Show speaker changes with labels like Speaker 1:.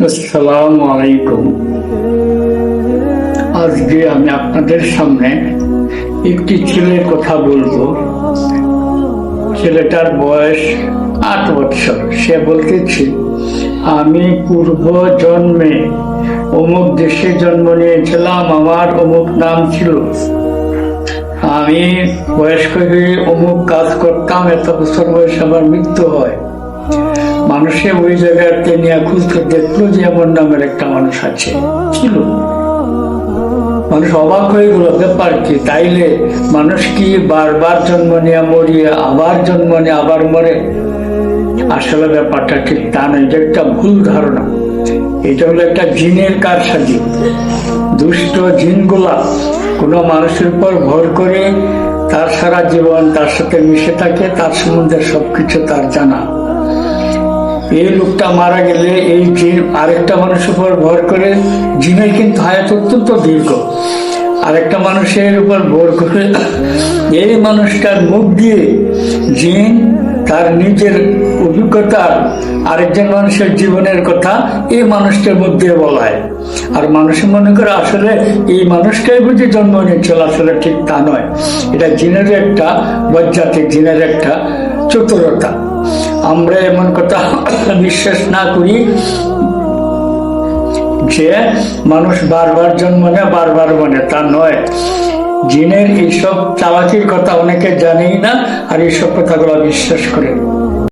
Speaker 1: আসসালামু আলাইকুম। আজকে আমি আপনাদের সামনে একটি ছেলের কথা বলবো। ছেলেটার বয়স 8 বছর। সে বলতেছে, আমি পূর্ব জন্মে অমুক দেশে জন্ম নিয়েছিলাম, আমার অমুক নাম ছিল, আমি বয়স্ক হয়ে অমুক কাজ করতাম, এত বছর বয়সে আমার মৃত্যু হয়। মানুষে ওই জায়গাতে নিয়ে খুঁজতে দেখলো যে এমন নামের একটা মানুষ আছে, ছিল। মানুষ অবাক হয়ে গেল, ব্যাপার কি? তাইলে মানুষ কি বারবার জন্ম নিয়ে মরিয়ে আবার জন্ম নিয়ে আবার মরে? আসলে ব্যাপারটা ঠিক তা নয়, এটা একটা ভুল ধারণা। এটা হলো একটা জিনের কারসাজি। দুষ্ট জিনগুলা কোনো মানুষের উপর ভর করে তার সারা জীবন তার সাথে মিশে থাকে, তার সম্বন্ধে সবকিছু তার জানা। এই লোকটা মারা গেলে এই জিন আরেকটা মানুষের উপর ভর করে, জিনের কিন্তু হায়াত অত্যন্ত দীর্ঘ, আরেকটা মানুষের উপর ভর করে এই মানুষটার মুখ দিয়ে জিন তার নিজের অভিজ্ঞতা আরেকজন মানুষের জীবনের কথা এই মানুষটার মধ্যে বলায়। আর মানুষ মনে করে আসলে এই মানুষটাই বুঝে জন্ম নিয়েছিল, আসলে ঠিক তা নয়। এটা জিনের একটা বজ্জাতি, জিনের একটা চতুরতা। আমরা এমন কথা বিশ্বাস না করি যে মানুষ বারবার জন্ম নেয় বারবার মনে, তা নয়। জিনের এইসব চালাকির কথা অনেকে জানেই না, আর এইসব কথাগুলো বিশ্বাস করে।